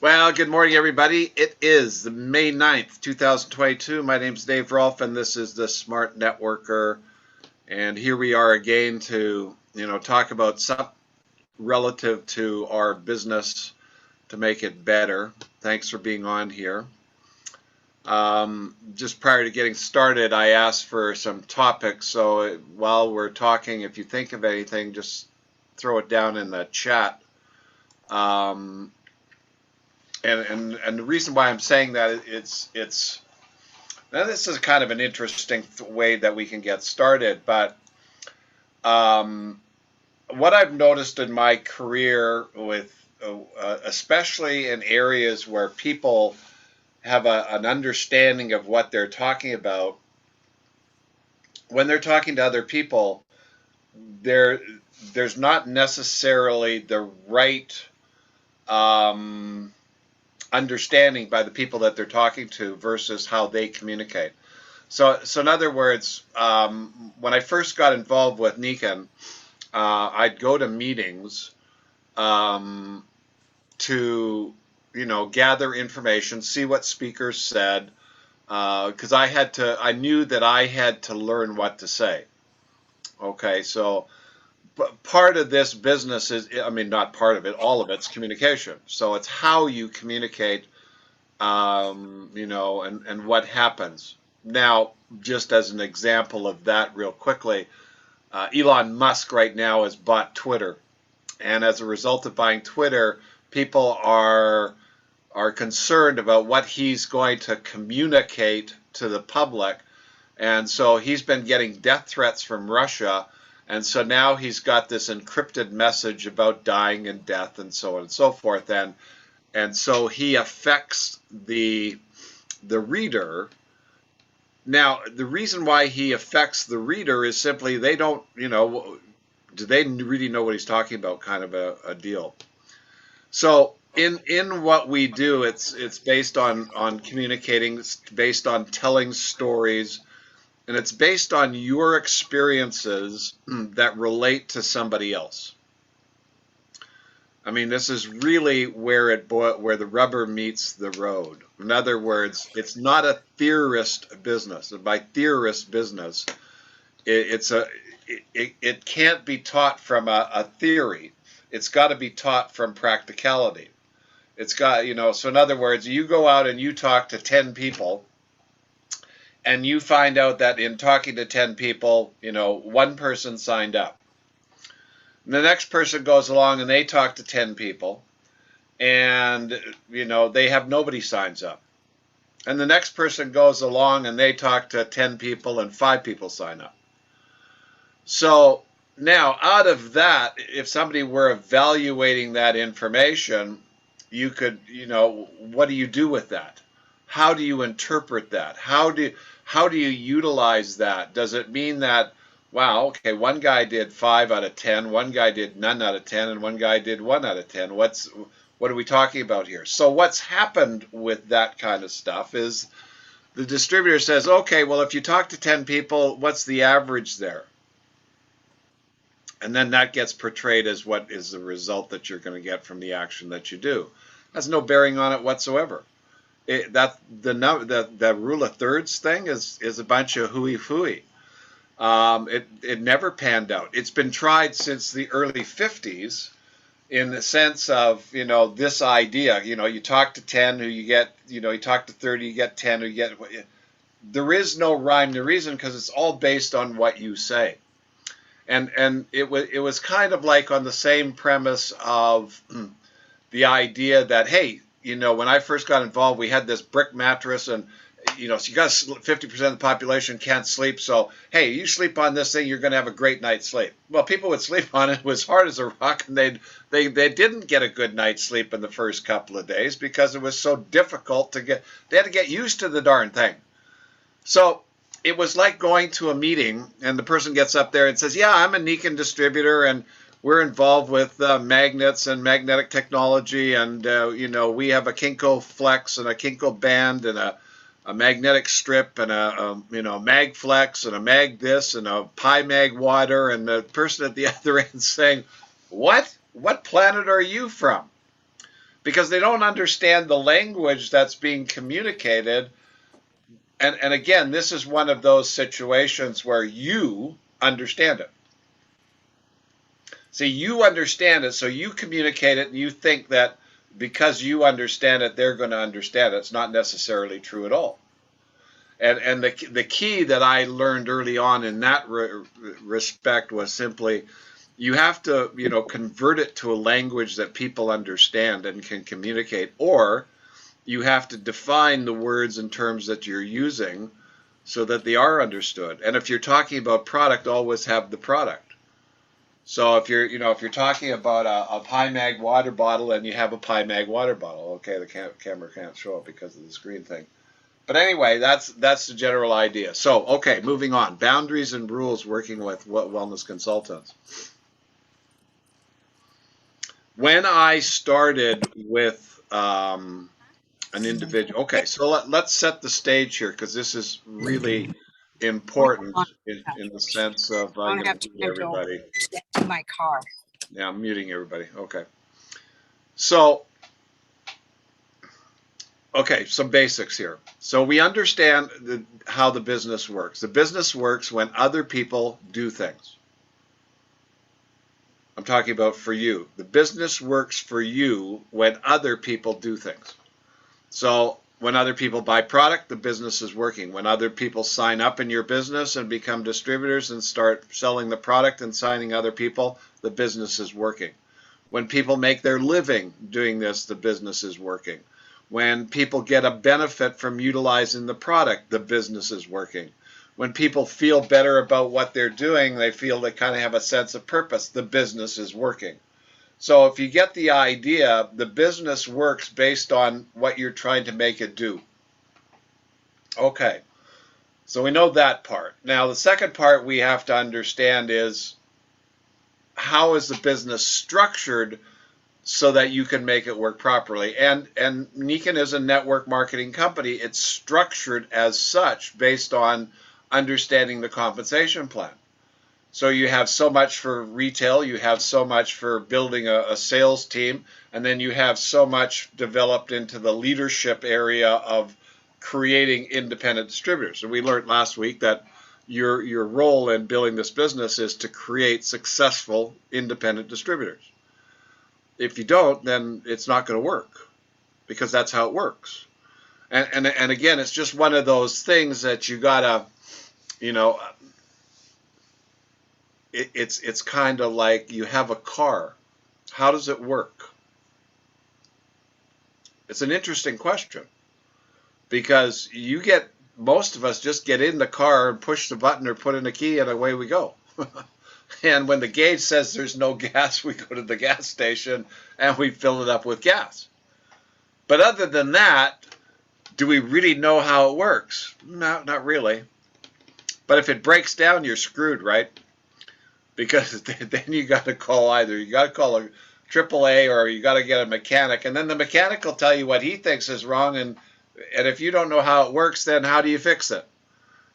Well, good morning, everybody. It is May 9th, 2022. My name's Dave Rolfe, and this is the Smart Networker. And here we are again to, talk about something relative to our business to make it better. Thanks for being on here. Just prior to getting started, I asked for some topics. So while we're talking, if you think of anything, just throw it down in the chat. And the reason why I'm saying that it's now this is kind of an interesting way that we can get started, but what I've noticed in my career with especially in areas where people have an understanding of what they're talking about, when they're talking to other people, there's not necessarily the right understanding by the people that they're talking to versus how they communicate. So in other words, when I first got involved with Nikon, I'd go to meetings to gather information, see what speakers said, because I knew that I had to learn what to say. Okay, so part of this business is, not part of it, all of it's communication. So it's how you communicate, and what happens. Now, just as an example of that real quickly, Elon Musk right now has bought Twitter. And as a result of buying Twitter, people are concerned about what he's going to communicate to the public. And so he's been getting death threats from Russia. And so now he's got this encrypted message about dying and death and so on and so forth. And so he affects the reader. Now, the reason why he affects the reader is simply they don't, do they really know what he's talking about, kind of a deal. So in what we do, it's based on communicating, it's based on telling stories, and it's based on your experiences that relate to somebody else. This is really where the rubber meets the road. In other words, it's not a theorist business. And by theorist business, it can't be taught from a theory. It's got to be taught from practicality. It's got, so in other words, you go out and you talk to 10 people, and you find out that in talking to 10 people, one person signed up. And the next person goes along and they talk to 10 people, and, they have nobody signs up. And the next person goes along and they talk to 10 people and 5 people sign up. So now out of that, if somebody were evaluating that information, you could, what do you do with that? How do you interpret that? How do you utilize that? Does it mean that, wow, okay, one guy did 5 out of 10, one guy did none out of 10, and one guy did 1 out of 10? What are we talking about here? So what's happened with that kind of stuff is the distributor says, okay, well, if you talk to 10 people, what's the average there? And then that gets portrayed as what is the result that you're going to get from the action that you do. Has no bearing on it whatsoever. The rule of thirds thing is a bunch of hooey-fooey. It never panned out. It's been tried since the early 50s in the sense of, this idea, you talk to 10 who you get, you talk to 30, you get 10 who you get. There is no rhyme to reason because it's all based on what you say. And it was kind of like on the same premise of the idea that, hey, when I first got involved, we had this brick mattress, and so you got 50% of the population can't sleep. So, hey, you sleep on this thing, you're going to have a great night's sleep. Well, people would sleep on it. It was hard as a rock, and they didn't get a good night's sleep in the first couple of days because it was so difficult to get. They had to get used to the darn thing. So it was like going to a meeting, and the person gets up there and says, yeah, I'm a Nikon distributor, and we're involved with magnets and magnetic technology, and we have a Kinko Flex and a Kinko Band and a magnetic strip and a Mag Flex and a Mag this and a Pi Mag water, and the person at the other end saying, what planet are you from? because they don't understand the language that's being communicated. And again, this is one of those situations where you understand it. See, you understand it, so you communicate it, and you think that because you understand it, they're going to understand it. It's not necessarily true at all. And the key that I learned early on in that respect was simply you have to, convert it to a language that people understand and can communicate, or you have to define the words and terms that you're using so that they are understood. And if you're talking about product, always have the product. So if you're talking about a Pie-Mag water bottle, and you have a Pie-Mag water bottle, okay, the camera can't show it because of the screen thing. But anyway, that's the general idea. So, okay, moving on. Boundaries and rules working with wellness consultants. When I started with an individual, okay, so let's set the stage here, because this is really important in the sense of I'm going to mute everybody. Get to my car. Yeah, I'm muting everybody. Okay. So, okay, some basics here. So we understand how the business works. The business works when other people do things. I'm talking about for you. The business works for you when other people do things. So when other people buy product, the business is working. When other people sign up in your business and become distributors and start selling the product and signing other people, the business is working. When people make their living doing this, the business is working. When people get a benefit from utilizing the product, the business is working. When people feel better about what they're doing, they feel they kind of have a sense of purpose, the business is working. So if you get the idea, the business works based on what you're trying to make it do. Okay, so we know that part. Now the second part we have to understand is, how is the business structured so that you can make it work properly? And Nikan is a network marketing company. It's structured as such based on understanding the compensation plan. So you have so much for retail, you have so much for building a sales team, and then you have so much developed into the leadership area of creating independent distributors. And we learned last week that your role in building this business is to create successful independent distributors. If you don't, then it's not going to work, because that's how it works. And again, it's just one of those things that you gotta, it's kind of like you have a car. How does it work? It's an interesting question, because most of us just get in the car and push the button or put in a key, and away we go. And when the gauge says there's no gas, we go to the gas station and we fill it up with gas. But other than that, do we really know how it works? No, not really. But if it breaks down, you're screwed, right? Because then you got to call a AAA, or you got to get a mechanic, and then the mechanic will tell you what he thinks is wrong, and if you don't know how it works, then how do you fix it?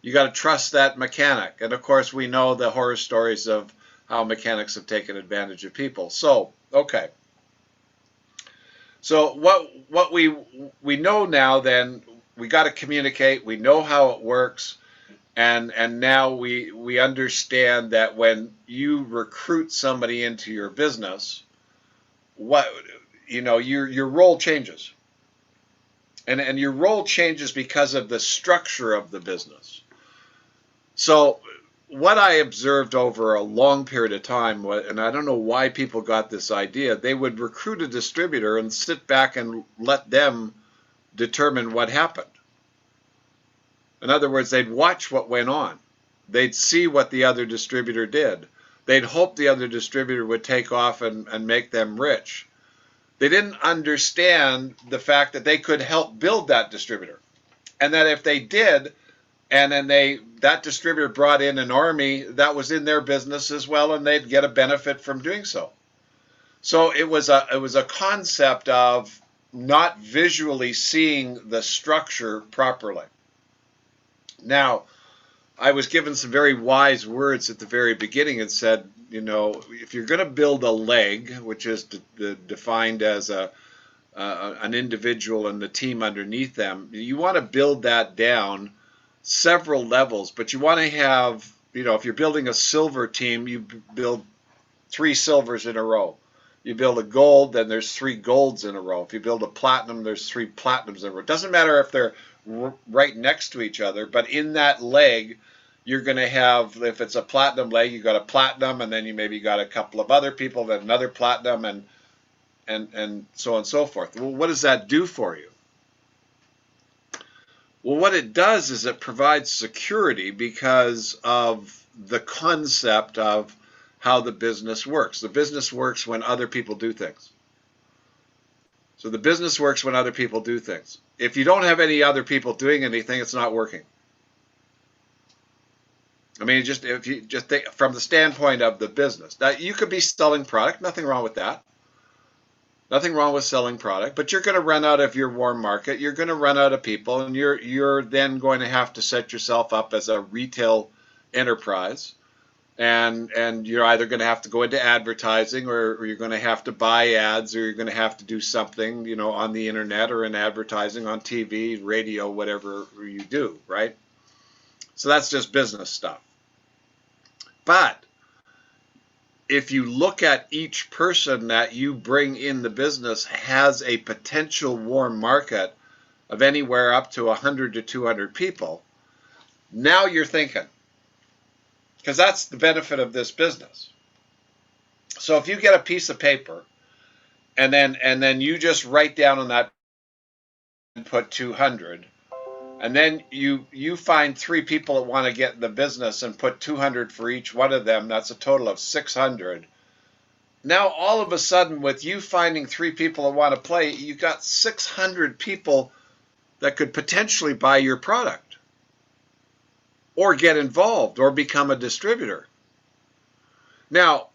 You got to trust that mechanic. And of course, we know the horror stories of how mechanics have taken advantage of people. So, okay. So what we know now, then, we got to communicate. We know how it works. And now we understand that when you recruit somebody into your business, your role changes. And your role changes because of the structure of the business. So what I observed over a long period of time, and I don't know why people got this idea, they would recruit a distributor and sit back and let them determine what happened. In other words, they'd watch what went on. They'd see what the other distributor did. They'd hope the other distributor would take off and make them rich. They didn't understand the fact that they could help build that distributor. And that if they did, and then that distributor brought in an army that was in their business as well, and they'd get a benefit from doing so. So it was a concept of not visually seeing the structure properly. Now, I was given some very wise words at the very beginning and said, if you're going to build a leg, which is defined as an individual and the team underneath them. You want to build that down several levels, but you want to have, if you're building a silver team, you build 3 silvers in a row. You build a gold, then there's 3 golds in a row. If you build a platinum, there's 3 platinums in a row. It doesn't matter if they're right next to each other, but in that leg, you're going to have, if it's a platinum leg, you got a platinum, and then you maybe got a couple of other people, then another platinum, and so on and so forth. Well, what does that do for you? Well, what it does is it provides security because of the concept of how the business works. The business works when other people do things. So the business works when other people do things. If you don't have any other people doing anything, it's not working. I mean, if you just think from the standpoint of the business. Now, you could be selling product, nothing wrong with that. Nothing wrong with selling product, but you're going to run out of your warm market. You're going to run out of people, and you're then going to have to set yourself up as a retail enterprise. And you're either going to have to go into advertising, or you're going to have to buy ads, or you're going to have to do something, on the internet or in advertising on TV, radio, whatever you do, right? So that's just business stuff. But if you look at each person that you bring in the business has a potential warm market of anywhere up to 100 to 200 people, now you're thinking. Because that's the benefit of this business. So if you get a piece of paper and then you just write down on that and put 200, and then you find 3 people that want to get in the business and put 200 for each one of them, that's a total of 600. Now all of a sudden, with you finding 3 people that want to play, you got 600 people that could potentially buy your product, or get involved, or become a distributor. Now,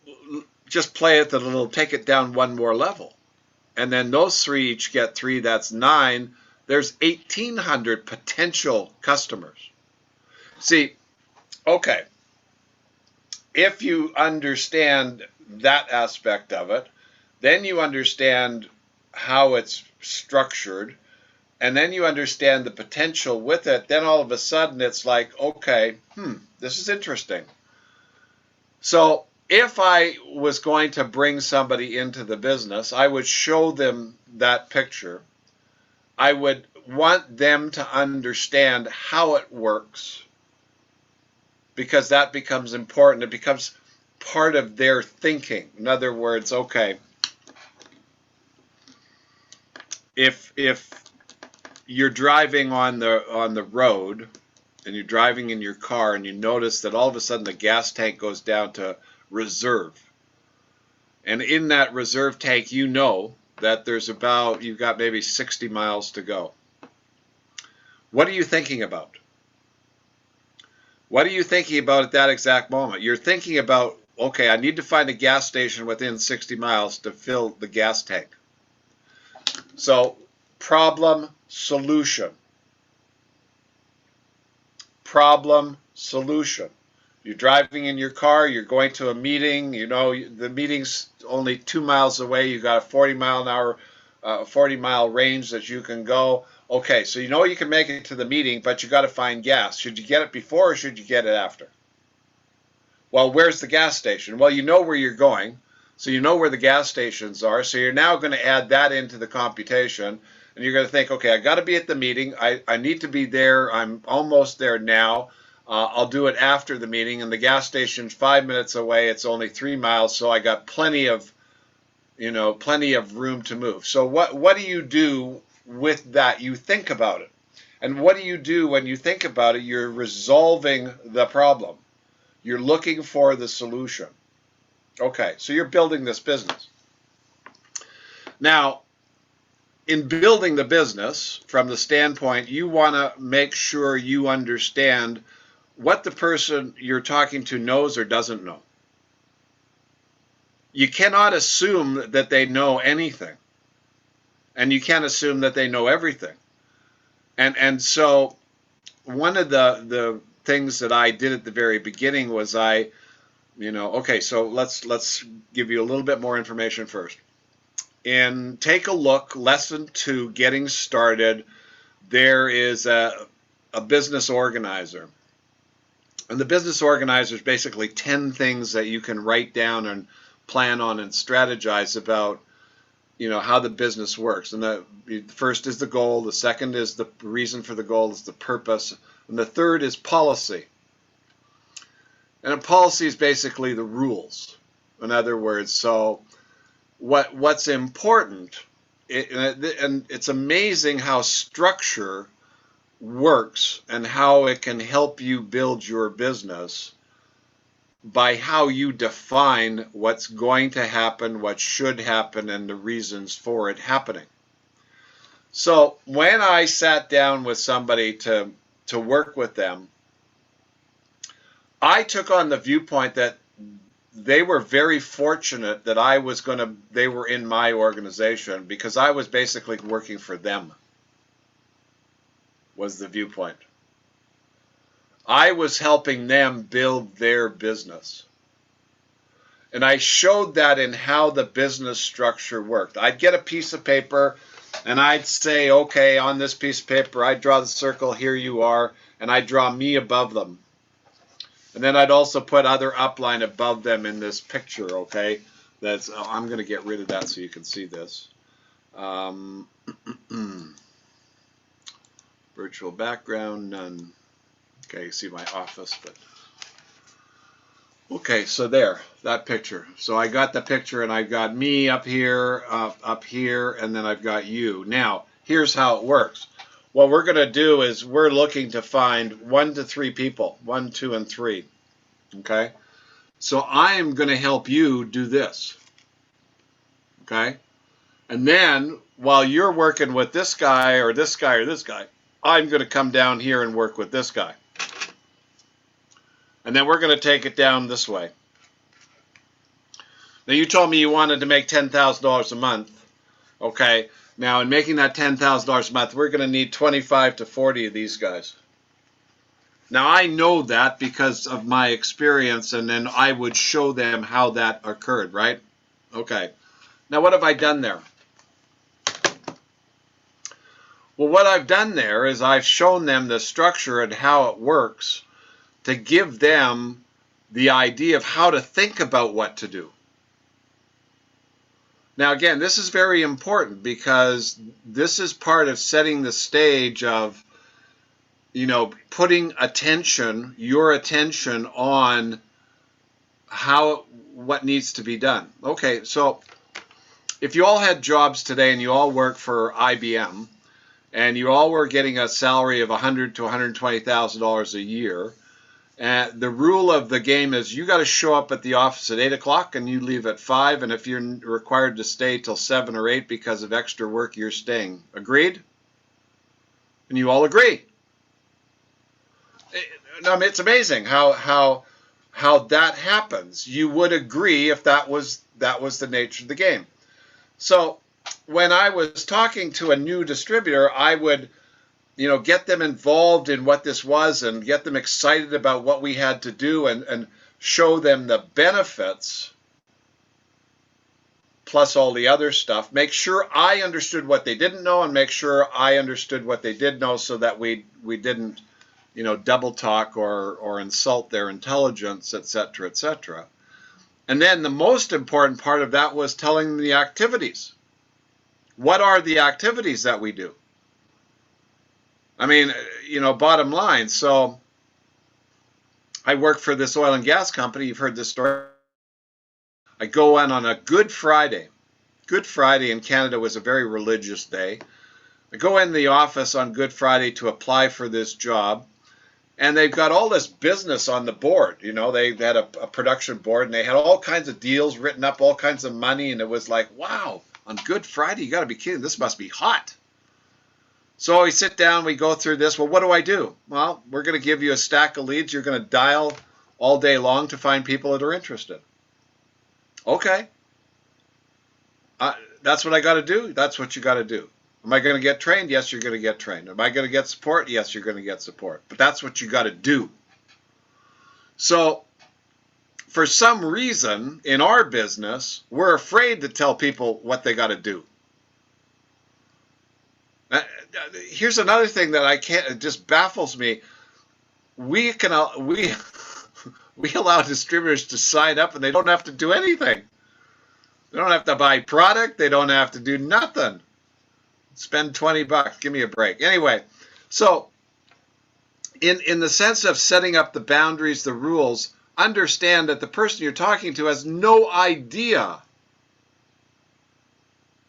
just play it take it down one more level. And then those 3 each get 3, that's 9. There's 1,800 potential customers. See, okay, if you understand that aspect of it, then you understand how it's structured, and then you understand the potential with it, then all of a sudden it's like, okay, this is interesting. So if I was going to bring somebody into the business, I would show them that picture. I would want them to understand how it works, because that becomes important. It becomes part of their thinking. In other words, okay, if you're driving on the road, and you're driving in your car, and you notice that all of a sudden the gas tank goes down to reserve, and in that reserve tank, that you've got maybe 60 miles to go. What are you thinking about? What are you thinking about at that exact moment? You're thinking about, okay, I need to find a gas station within 60 miles to fill the gas tank. So, problem, solution. Problem, solution. You're driving in your car, you're going to a meeting, the meeting's only 2 miles away, you got a 40-mile range that you can go. Okay, so you can make it to the meeting, but you got to find gas. Should you get it before, or should you get it after? Well, where's the gas station? Well, you know where you're going, so you know where the gas stations are, so you're now going to add that into the computation. And you're going to think, okay, I got to be at the meeting. I need to be there. I'm almost there now. I'll do it after the meeting. And the gas station's 5 minutes away. It's only 3 miles, so I got plenty of room to move. So what do you do with that? You think about it. And what do you do when you think about it? You're resolving the problem. You're looking for the solution. Okay, so you're building this business. Now, in building the business, from the standpoint, you want to make sure you understand what the person you're talking to knows or doesn't know. You cannot assume that they know anything, and you can't assume that they know everything. And so one of the things that I did at the very beginning was okay, so let's give you a little bit more information first. in take a look, lesson 2, getting started. There is a business organizer. And the business organizer is basically 10 things that you can write down and plan on and strategize about, how the business works. And the first is the goal. The second is the reason for the goal, is the purpose. And the third is policy. And a policy is basically the rules. In other words, so what's important, and it's amazing how structure works and how it can help you build your business by how you define what's going to happen, what should happen, and the reasons for it happening. So when I sat down with somebody to work with them, I took on the viewpoint that they were very fortunate that they were in my organization, because I was basically working for them, was the viewpoint. I was helping them build their business. And I showed that in how the business structure worked. I'd get a piece of paper and I'd say, okay, on this piece of paper, I'd draw the circle, here you are, and I'd draw me above them. And then I'd also put other upline above them in this picture, okay? I'm going to get rid of that so you can see this. Virtual background, none. Okay, you see my office, but okay, so there, that picture. So I got the picture, and I've got me up here, and then I've got you. Now, here's how it works. What we're going to do is we're looking to find 1 to 3 people, 1, 2, and 3. Okay? So I am going to help you do this. Okay? And then while you're working with this guy or this guy or this guy, I'm going to come down here and work with this guy. And then we're going to take it down this way. Now, you told me you wanted to make $10,000 a month. Okay. Now, in making that $10,000 a month, we're going to need 25 to 40 of these guys. Now, I know that because of my experience, and then I would show them how that occurred, right? Okay. Now, what have I done there? Well, what I've done there is I've shown them the structure and how it works to give them the idea of how to think about what to do. Now, again, this is very important because this is part of setting the stage of, putting your attention on what needs to be done. Okay, so if you all had jobs today and you all work for IBM and you all were getting a salary of $100,000 to $120,000 a year, and the rule of the game is you got to show up at the office at 8 o'clock and you leave at 5. And if you're required to stay till 7 or 8 because of extra work, you're staying. Agreed? And you all agree. I mean, it's amazing how that happens. You would agree if that was the nature of the game. So when I was talking to a new distributor, I would get them involved in what this was and get them excited about what we had to do and show them the benefits plus all the other stuff. Make sure I understood what they didn't know and make sure I understood what they did know so that we didn't, double talk or insult their intelligence, etc., etc. And then the most important part of that was telling them the activities. What are the activities that we do? I mean, bottom line. So I work for this oil and gas company. You've heard this story. I go in on a Good Friday. Good Friday in Canada was a very religious day. I go in the office on Good Friday to apply for this job. And they've got all this business on the board. They had a production board and they had all kinds of deals written up, all kinds of money. And it was like, wow, on Good Friday, you got to be kidding. This must be hot. So we sit down, we go through this. Well, what do I do? Well, we're going to give you a stack of leads. You're going to dial all day long to find people that are interested. Okay. That's what I got to do. That's what you got to do. Am I going to get trained? Yes, you're going to get trained. Am I going to get support? Yes, you're going to get support. But that's what you got to do. So for some reason in our business, we're afraid to tell people what they got to do. Here's another thing that it just baffles me. We allow distributors to sign up and they don't have to do anything. They don't have to buy product. They don't have to do nothing. Spend $20. Give me a break. Anyway, so in the sense of setting up the boundaries, the rules, understand that the person you're talking to has no idea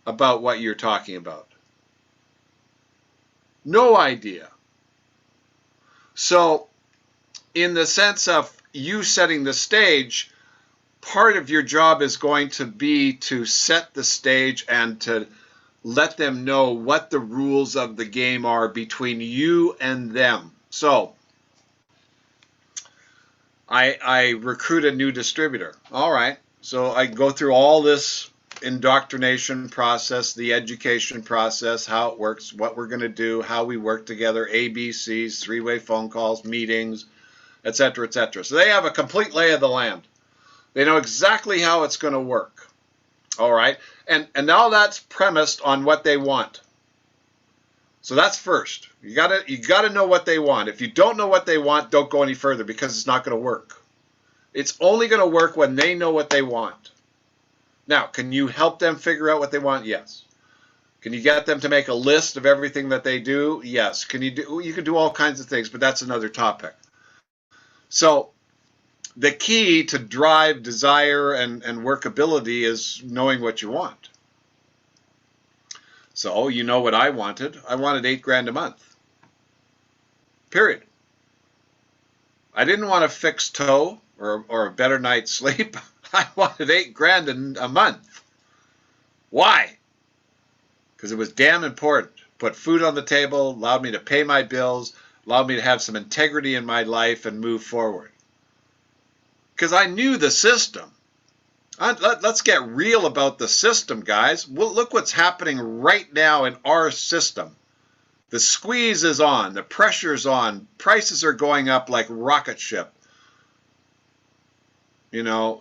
about what you're talking about. No idea. So in the sense of you setting the stage, part of your job is going to be to set the stage and to let them know what the rules of the game are between you and them. So I recruit a new distributor. All right. So I go through all this indoctrination process, the education process, how it works, what we're going to do, how we work together, ABCs, three-way phone calls, meetings, etc., etc. So they have a complete lay of the land. They know exactly how it's going to work. All right. And now that's premised on what they want. So that's first. You gotta know what they want. If you don't know what they want, don't go any further because it's not going to work. It's only going to work when they know what they want. Now, can you help them figure out what they want? Yes. Can you get them to make a list of everything that they do? Yes. You can do all kinds of things, but that's another topic. So the key to drive, desire, and workability is knowing what you want. So you know what I wanted. I wanted $8,000 a month. Period. I didn't want a fixed toe or a better night's sleep. I wanted $8,000 a month. Why? Because it was damn important. Put food on the table, allowed me to pay my bills, allowed me to have some integrity in my life and move forward. Because I knew the system. Let's get real about the system, guys. Well, look what's happening right now in our system. The squeeze is on. The pressure's on. Prices are going up like rocket ship.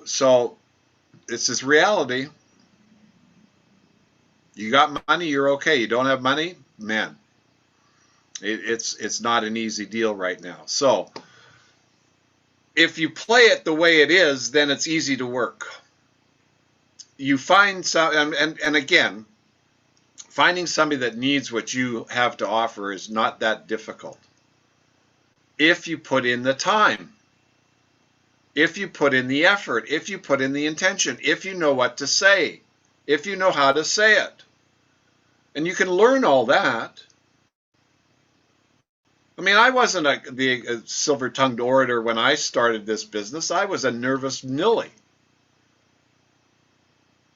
So it's this reality. You got money, you're okay. You don't have money, man, it's not an easy deal right now. So if you play it the way it is, then it's easy to work. You find some, and again, finding somebody that needs what you have to offer is not that difficult. If you put in the time, if you put in the effort, if you put in the intention, if you know what to say, if you know how to say it. And you can learn all that. I mean, I wasn't the silver-tongued orator when I started this business. I was a nervous Millie.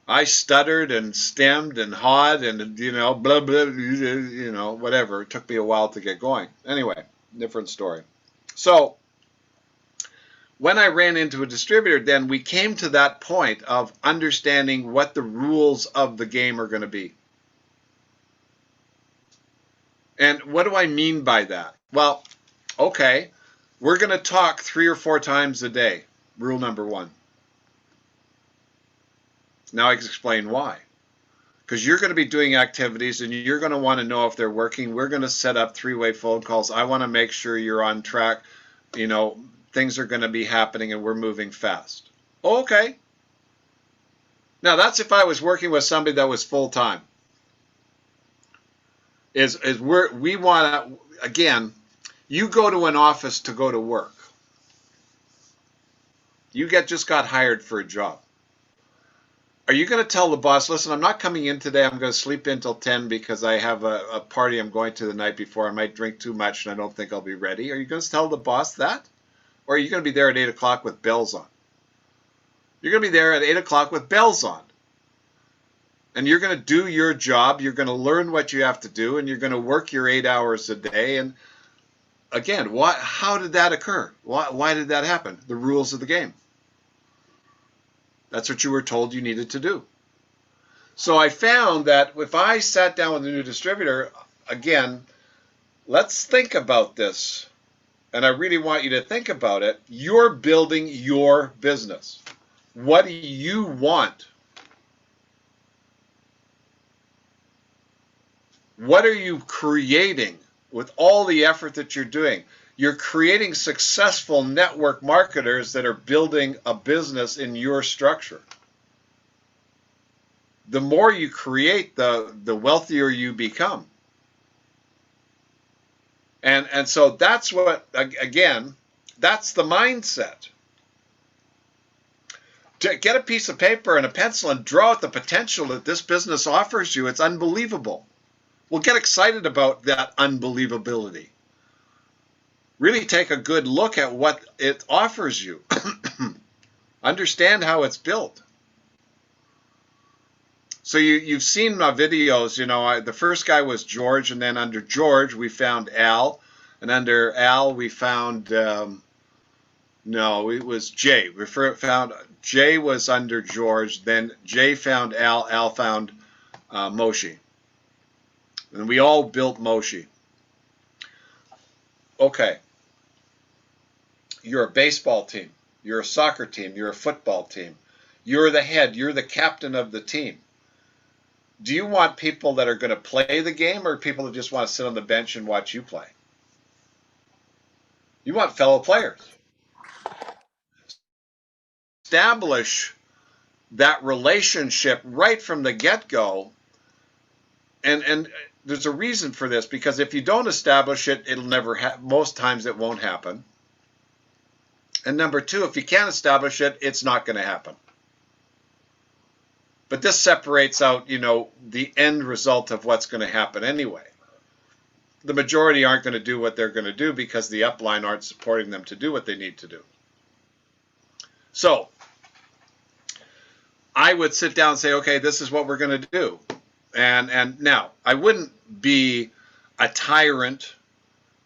I stuttered and stemmed and hawed and, blah, blah, whatever. It took me a while to get going. Anyway, different story. So when I ran into a distributor, then we came to that point of understanding what the rules of the game are going to be. And what do I mean by that? Well, okay, we're going to talk 3 or 4 times a day. Rule number 1. Now I can explain why. Because you're going to be doing activities and you're going to want to know if they're working. We're going to set up 3-way phone calls. I want to make sure you're on track. Things are going to be happening and we're moving fast. Okay. Now that's if I was working with somebody that was full-time. We want to, again, you go to an office to go to work. You just got hired for a job. Are you going to tell the boss, listen, I'm not coming in today. I'm going to sleep in till 10 because I have a party I'm going to the night before. I might drink too much and I don't think I'll be ready. Are you going to tell the boss that? Or are you going to be there at 8 o'clock with bells on? You're going to be there at 8 o'clock with bells on. And you're going to do your job. You're going to learn what you have to do. And you're going to work your 8 hours a day. And again, how did that occur? Why did that happen? The rules of the game. That's what you were told you needed to do. So I found that if I sat down with a new distributor, again, let's think about this. and I really want you to think about it, you're building your business. What do you want? What are you creating with all the effort that you're doing? You're creating successful network marketers that are building a business in your structure. The more you create, the wealthier you become. And so that's what, again, that's the mindset. To get a piece of paper and a pencil and draw out the potential that this business offers you, it's unbelievable. Well, get excited about that unbelievability. Really take a good look at what it offers you. Understand how it's built. So you've seen my videos, the first guy was George, and then under George we found Al, and under Al we found, no, it was Jay. We found Jay was under George, then Jay found Al, Al found Moshi. And we all built Moshi. Okay. You're a baseball team. You're a soccer team. You're a football team. You're the head. You're the captain of the team. Do you want people that are going to play the game, or people that just want to sit on the bench and watch you play? You want fellow players. Establish that relationship right from the get-go. And there's a reason for this, because if you don't establish it, it'll never most times it won't happen. And number two, if you can't establish it, it's not going to happen. But this separates out, the end result of what's going to happen anyway. The majority aren't going to do what they're going to do because the upline aren't supporting them to do what they need to do. So I would sit down and say, okay, this is what we're going to do. And now, I wouldn't be a tyrant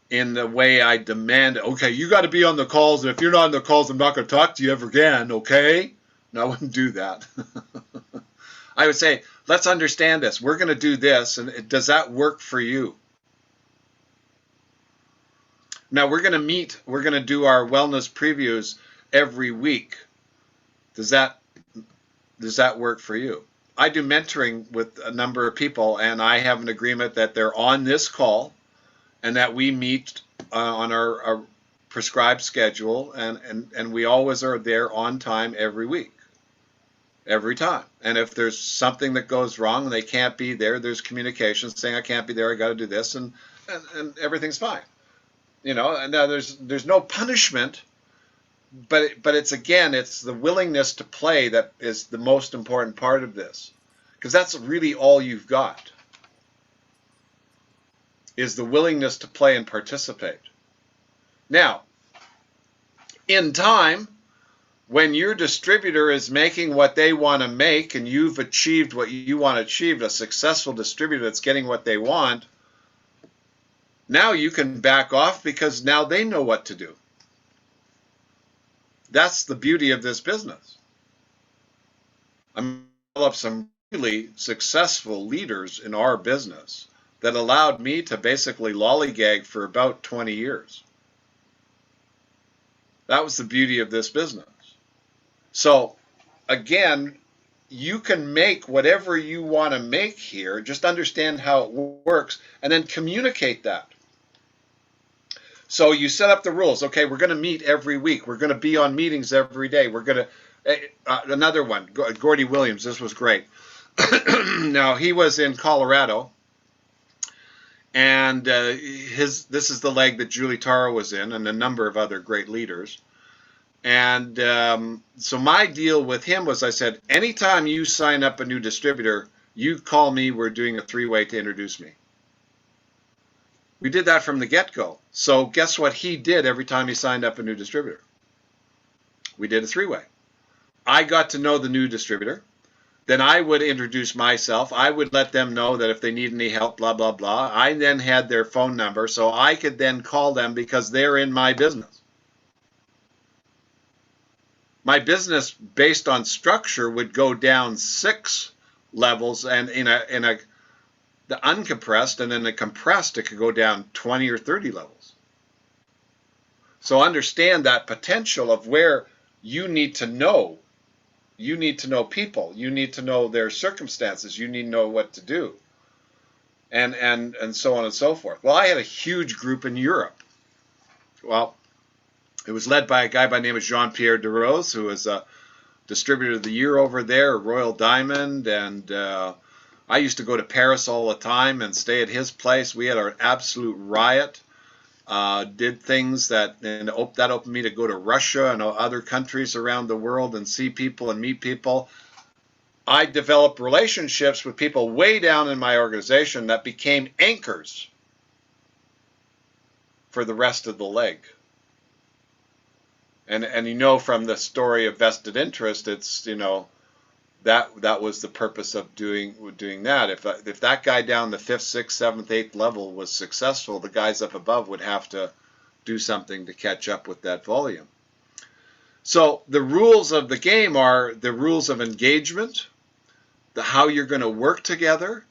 in the way I demand, okay, you got to be on the calls, and if you're not on the calls, I'm not going to talk to you ever again, okay? No, I wouldn't do that. I would say, let's understand this. We're going to do this, and does that work for you? Now, we're going to meet, we're going to do our wellness previews every week. Does that work for you? I do mentoring with a number of people, and I have an agreement that they're on this call and that we meet on our prescribed schedule, and we always are there on time every week, every time. And if there's something that goes wrong and they can't be there, there's communication saying, I can't be there, I got to do this, and everything's fine. And now there's no punishment, but it's the willingness to play that is the most important part of this, because that's really all you've got, is the willingness to play and participate. Now, in time, when your distributor is making what they want to make and you've achieved what you want to achieve, a successful distributor that's getting what they want, now you can back off because now they know what to do. That's the beauty of this business. I'm developed some really successful leaders in our business that allowed me to basically lollygag for about 20 years. That was the beauty of this business. So, again, you can make whatever you want to make here. Just understand how it works and then communicate that. So you set up the rules. Okay, we're going to meet every week. We're going to be on meetings every day. We're going to, another one, Gordy Williams, this was great. Now, he was in Colorado, and this is the leg that Julie Taro was in, and a number of other great leaders. And so my deal with him was, I said, anytime you sign up a new distributor, you call me, we're doing a three-way to introduce me. We did that from the get-go. So guess what he did every time he signed up a new distributor? We did a three-way. I got to know the new distributor. Then I would introduce myself. I would let them know that if they need any help, blah, blah, blah. I then had their phone number, so I could then call them because they're in my business. My business, based on structure, would go down 6 levels, and in the uncompressed, and then the compressed, it could go down 20 or 30 levels. So understand that potential of where you need to know. You need to know people. You need to know their circumstances. You need to know what to do. And so on and so forth. Well, I had a huge group in Europe. Well, it was led by a guy by the name of Jean-Pierre DeRose, who was a distributor of the year over there, Royal Diamond, and I used to go to Paris all the time and stay at his place. We had an absolute riot. Did things that opened me to go to Russia and other countries around the world and see people and meet people. I developed relationships with people way down in my organization that became anchors for the rest of the leg. And you know, from the story of vested interest, it's, you know, that was the purpose of doing that. If that guy down the 5th, 6th, 7th, 8th level was successful, the guys up above would have to do something to catch up with that volume. So the rules of the game are the rules of engagement, how you're going to work together,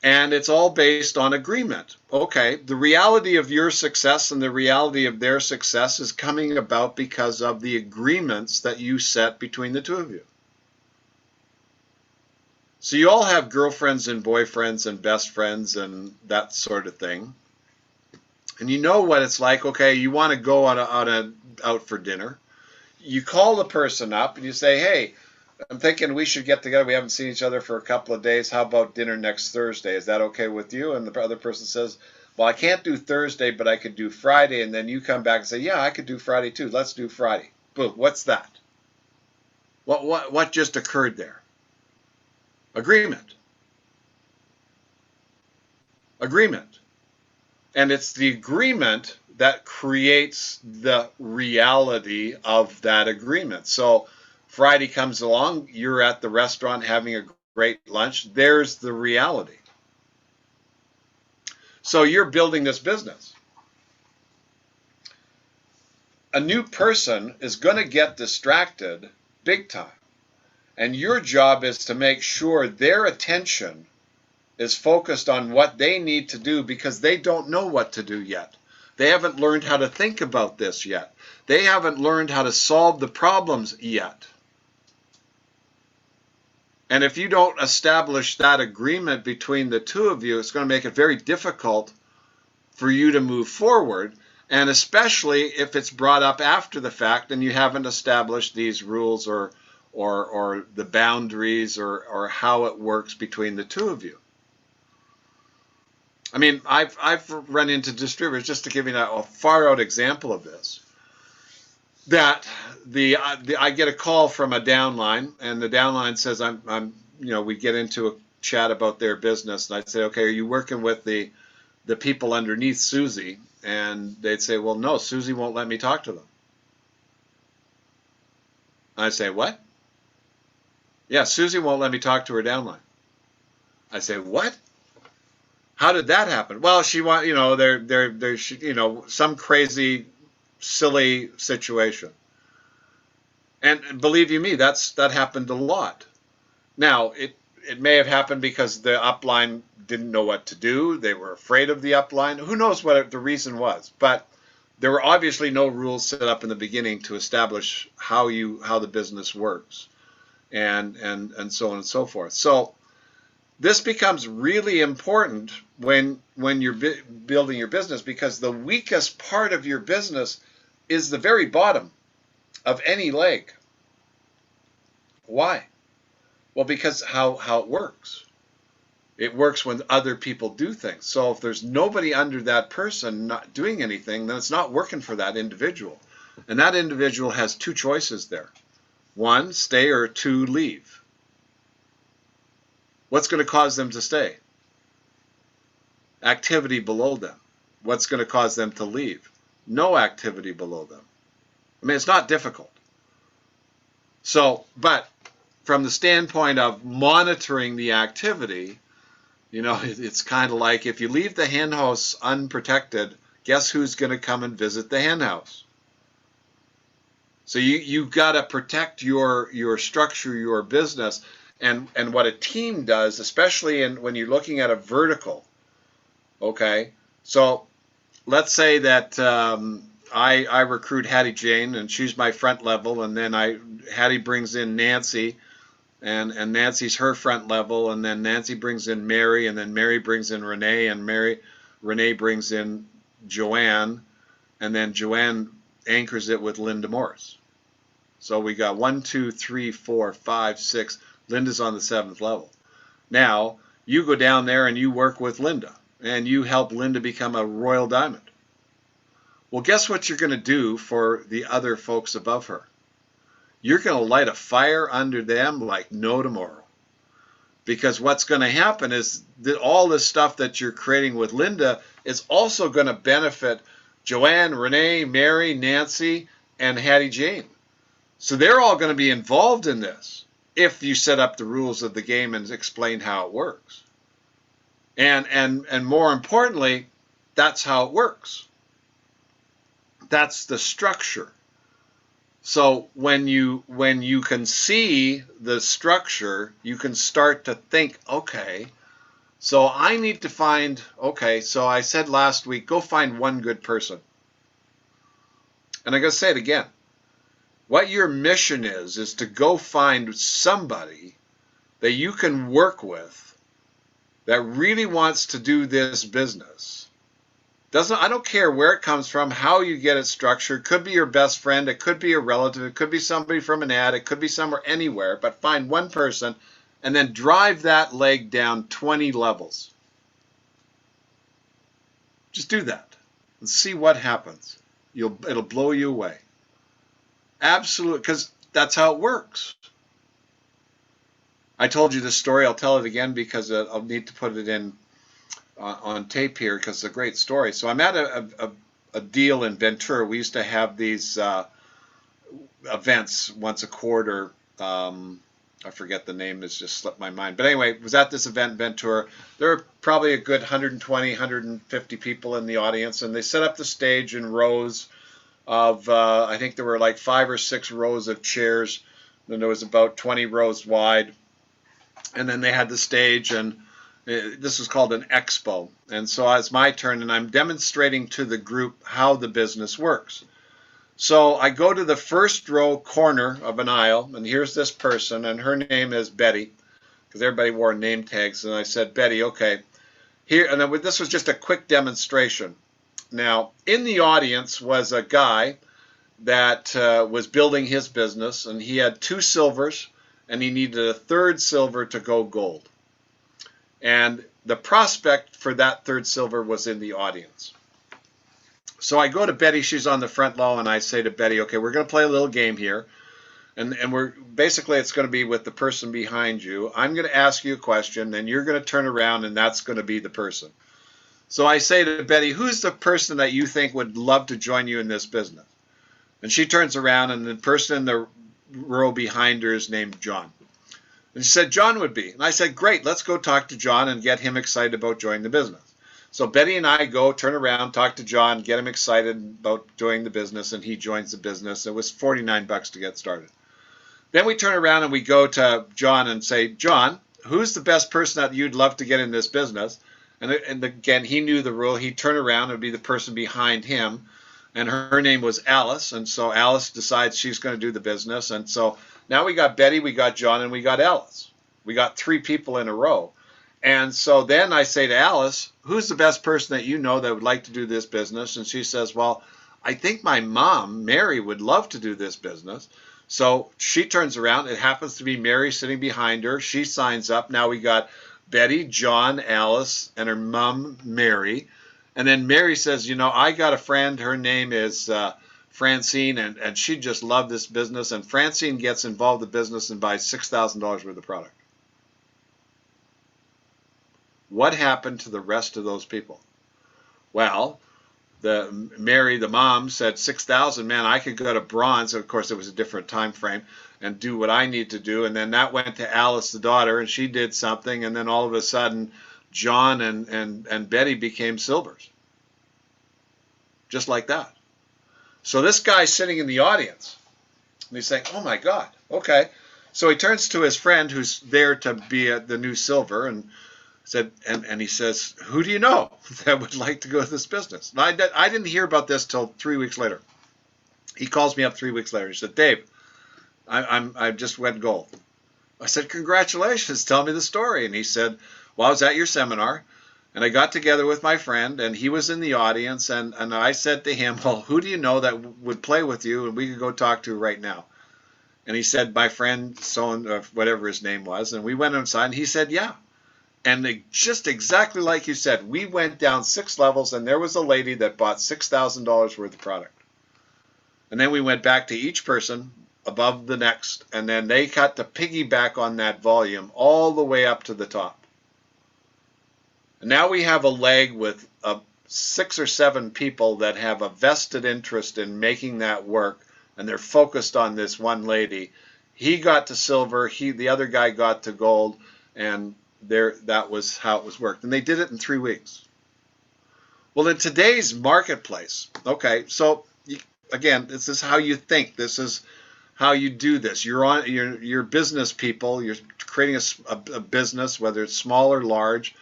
and it's all based on agreement. Okay, the reality of your success and the reality of their success is coming about because of the agreements that you set between the two of you. So you all have girlfriends and boyfriends and best friends and that sort of thing. And you know what it's like. Okay, you want to go out for dinner. You call the person up and you say, hey, I'm thinking we should get together. We haven't seen each other for a couple of days. How about dinner next Thursday? Is that okay with you? And the other person says, well, I can't do Thursday, but I could do Friday. And then you come back and say, yeah, I could do Friday too. Let's do Friday. Boom. What's that? What just occurred there? Agreement. Agreement. And it's the agreement that creates the reality of that agreement. So Friday comes along, you're at the restaurant having a great lunch. There's the reality. So you're building this business. A new person is going to get distracted big time. And your job is to make sure their attention is focused on what they need to do, because they don't know what to do yet. They haven't learned how to think about this yet. They haven't learned how to solve the problems yet. And if you don't establish that agreement between the two of you, it's going to make it very difficult for you to move forward, and especially if it's brought up after the fact and you haven't established these rules or the boundaries or how it works between the two of you. I mean, I've run into distributors, just to give you a far out example of this, that I get a call from a downline, and the downline says we get into a chat about their business, and I'd say, okay, are you working with the people underneath Susie? And they'd say, well, no, Susie won't let me talk to them. I say, what? Yeah, Susie won't let me talk to her downline. I say, what? How did that happen? Well, she there's some crazy, silly situation. And believe you me, that happened a lot. Now, it may have happened because the upline didn't know what to do. They were afraid of the upline. Who knows what the reason was? But there were obviously no rules set up in the beginning to establish how the business works, and so on and so forth. So this becomes really important when you're building your business, because the weakest part of your business is the very bottom of any leg. Why? Well, because how it works. It works when other people do things. So if there's nobody under that person not doing anything, then it's not working for that individual. And that individual has two choices there. One, stay, or two, leave. What's going to cause them to stay? Activity below them. What's going to cause them to leave? No activity below them. I mean, it's not difficult. So, but from the standpoint of monitoring the activity, it's kind of like if you leave the hen house unprotected, guess who's going to come and visit the hen house? So you've got to protect your structure, your business, and what a team does, especially when you're looking at a vertical. Okay, so let's say that I recruit Hattie Jane, and she's my front level, and then Hattie brings in Nancy, and Nancy's her front level, and then Nancy brings in Mary, and then Mary brings in Renee, and Renee brings in Joanne, and then Joanne anchors it with Linda Morris. So we got 1, 2, 3, 4, 5, 6. Linda's on the 7th level. Now you go down there and you work with Linda, and you help Linda become a Royal Diamond. Well, guess what you're going to do for the other folks above her? You're going to light a fire under them like no tomorrow. Because what's going to happen is that all this stuff that you're creating with Linda is also going to benefit Joanne, Renee, Mary, Nancy, and Hattie Jane. So they're all going to be involved in this if you set up the rules of the game and explain how it works. And more importantly, that's how it works. That's the structure. So when you can see the structure, you can start to think, okay, so I need to find, okay, so I said last week, go find one good person. And I'm going to say it again. What your mission is to go find somebody that you can work with that really wants to do this business. I don't care where it comes from, how you get it structured. It could be your best friend, it could be a relative, it could be somebody from an ad, it could be somewhere, anywhere, but find one person and then drive that leg down 20 levels. Just do that and see what happens. It'll blow you away. Absolutely, because that's how it works. I told you this story. I'll tell it again because I'll need to put it in on tape here because it's a great story. So I'm at a deal in Ventura. We used to have these events once a quarter. I forget the name, it's just slipped my mind. But anyway, it was at this event in Ventura. There were probably a good 120, 150 people in the audience, and they set up the stage in rows of, I think there were like 5 or 6 rows of chairs. Then there was about 20 rows wide. And then they had the stage, and this was called an expo. And so it's my turn, and I'm demonstrating to the group how the business works. So I go to the first row corner of an aisle, and here's this person, and her name is Betty, because everybody wore name tags. And I said, Betty, okay. Here, and then this was just a quick demonstration. Now, in the audience was a guy that was building his business, and he had 2 silvers, and he needed a 3rd silver to go gold. And the prospect for that 3rd silver was in the audience. So I go to Betty, she's on the front row, and I say to Betty, okay, we're going to play a little game here. And we're basically, it's going to be with the person behind you. I'm going to ask you a question, and you're going to turn around, and that's going to be the person. So I say to Betty, who's the person that you think would love to join you in this business? And she turns around, and the person in the row behind her is named John. And she said, John would be. And I said, great, let's go talk to John and get him excited about joining the business. So Betty and I go, turn around, talk to John, get him excited about joining the business, and he joins the business. It was $49 to get started. Then we turn around and we go to John and say, John, who's the best person that you'd love to get in this business? And again, he knew the rule. He'd turn around and be the person behind him. And her name was Alice. And so Alice decides she's going to do the business. And so now we got Betty, we got John, and we got Alice. We got 3 people in a row. And so then I say to Alice, who's the best person that you know that would like to do this business? And she says, well, I think my mom, Mary, would love to do this business. So she turns around. It happens to be Mary sitting behind her. She signs up. Now we got Betty, John, Alice, and her mom, Mary. And then Mary says, you know, I got a friend. Her name is Francine, and she just loved this business. And Francine gets involved in the business and buys $6,000 worth of product. What happened to the rest of those people? Well, Mary, the mom, said 6,000. Man, I could go to bronze. Of course, it was a different time frame, and do what I need to do. And then that went to Alice, the daughter, and she did something. And then all of a sudden, John and Betty became silvers, just like that. So this guy's sitting in the audience, and he's saying, "Oh my God, okay." So he turns to his friend who's there to be the new silver and said, and he says, who do you know that would like to go to this business? And I didn't hear about this till 3 weeks later. He calls me up 3 weeks later. He said, Dave, I just went gold. I said, congratulations, tell me the story. And he said, well, I was at your seminar, and I got together with my friend, and he was in the audience, and I said to him, well, who do you know that would play with you and we could go talk to right now? And he said, my friend, whatever his name was, and we went inside, and he said, yeah. And just exactly like you said, we went down 6 levels, and there was a lady that bought $6,000 worth of product. And then we went back to each person above the next, and then they got to piggyback on that volume all the way up to the top. And now we have a leg with 6 or 7 people that have a vested interest in making that work, and they're focused on this one lady. He got to silver, the other guy got to gold, and that was how it was worked. And they did it in 3 weeks. Well, in today's marketplace, okay, so again, this is how you think. This is how you do this. You're business people. You're creating a business, whether it's small or large,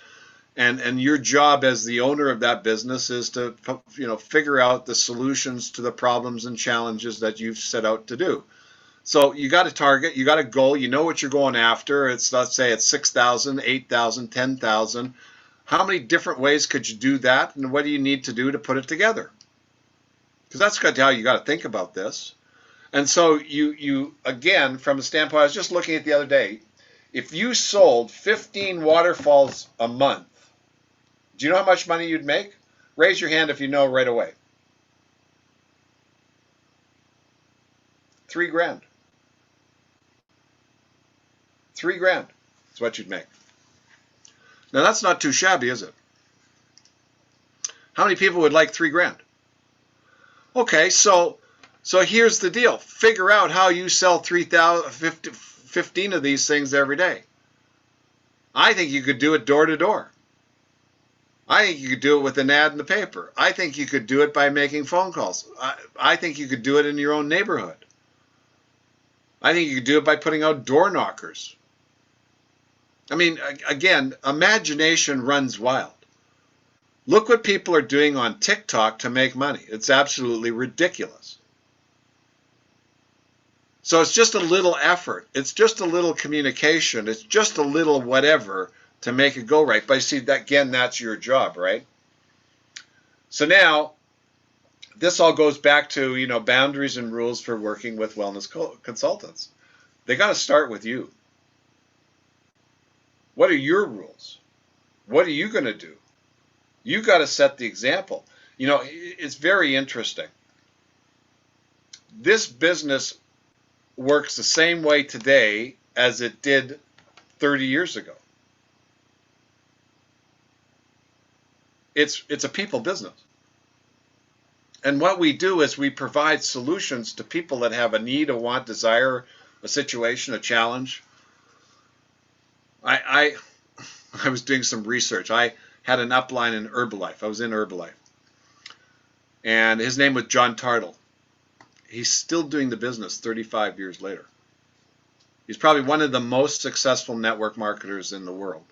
and your job as the owner of that business is to figure out the solutions to the problems and challenges that you've set out to do. So you got a target, you got a goal, you know what you're going after. Let's say it's 6,000, 8,000, 10,000. How many different ways could you do that, and what do you need to do to put it together? Because that's how you got to think about this. And so you again, from the standpoint, I was just looking at the other day, if you sold 15 waterfalls a month, do you know how much money you'd make? Raise your hand if you know right away. $3,000. $3,000 is what you'd make. Now that's not too shabby, is it? How many people would like $3,000? Okay, so here's the deal. Figure out how you sell 15 of these things every day. I think you could do it door to door. I think you could do it with an ad in the paper. I think you could do it by making phone calls. I think you could do it in your own neighborhood. I think you could do it by putting out door knockers. I mean, again, imagination runs wild. Look what people are doing on TikTok to make money. It's absolutely ridiculous. So it's just a little effort. It's just a little communication. It's just a little whatever to make it go right. But you see, again, that's your job, right? So now, this all goes back to, boundaries and rules for working with wellness consultants. They got to start with you. What are your rules? What are you going to do? You got to set the example. It's very interesting. This business works the same way today as it did 30 years ago. It's a people business. And what we do is we provide solutions to people that have a need, a want, desire, a situation, a challenge. I was doing some research. I had an upline in Herbalife. I was in Herbalife. And his name was John Tartle. He's still doing the business 35 years later. He's probably one of the most successful network marketers in the world.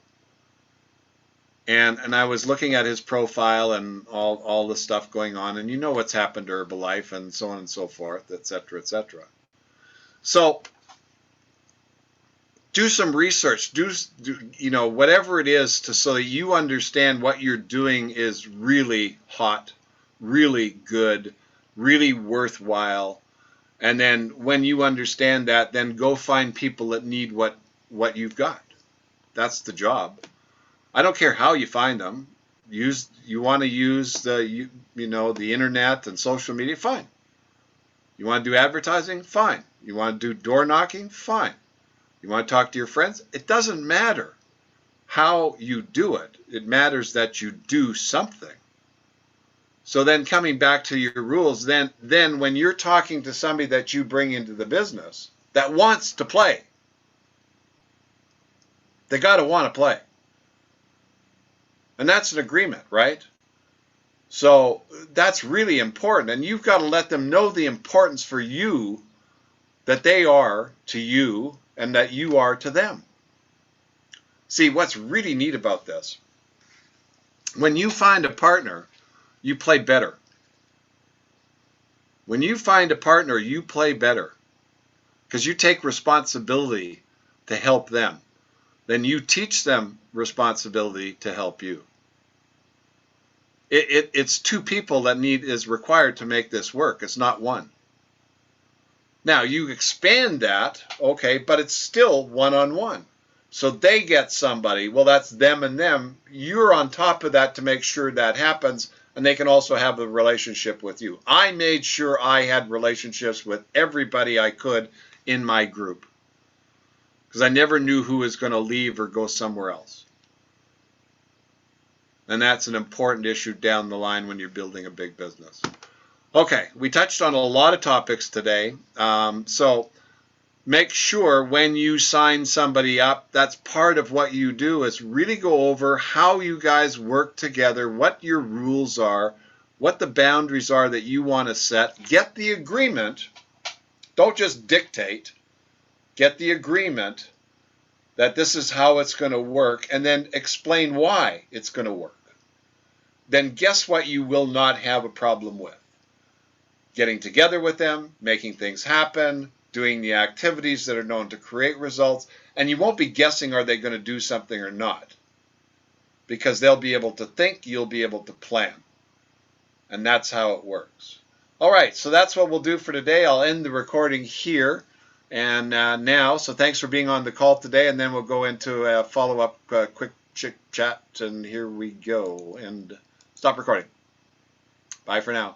And I was looking at his profile and all the stuff going on, and you know what's happened to Herbalife and so on and so forth, et cetera, et cetera. So do some research, do whatever it is so that you understand what you're doing is really hot, really good, really worthwhile. And then when you understand that, then go find people that need what you've got. That's the job. I don't care how you find them. You want to use the internet and social media, fine. You want to do advertising, fine. You want to do door knocking, fine. You want to talk to your friends, it doesn't matter how you do it. It matters that you do something. So then coming back to your rules, then when you're talking to somebody that you bring into the business that wants to play, they got to want to play. And that's an agreement, right? So that's really important. And you've got to let them know the importance for you that they are to you and that you are to them. See, what's really neat about this, when you find a partner, you play better. When you find a partner, you play better because you take responsibility to help them. Then you teach them responsibility to help you. It's two people that is required to make this work. It's not one. Now you expand that, okay, but it's still one-on-one. So they get somebody, well, that's them and them. You're on top of that to make sure that happens, and they can also have a relationship with you. I made sure I had relationships with everybody I could in my group because I never knew who was going to leave or go somewhere else. And that's an important issue down the line when you're building a big business. Okay, we touched on a lot of topics today. So make sure when you sign somebody up, that's part of what you do is really go over how you guys work together, what your rules are, what the boundaries are that you want to set. Get the agreement. Don't just dictate. Get the agreement that this is how it's going to work, and then explain why it's going to work. Then guess what you will not have a problem with? Getting together with them, making things happen, doing the activities that are known to create results, and you won't be guessing are they going to do something or not, because they'll be able to think, you'll be able to plan, and that's how it works. All right, so that's what we'll do for today. I'll end the recording here and now, so thanks for being on the call today, and then we'll go into a follow-up quick chit chat, and here we go, and stop recording. Bye for now.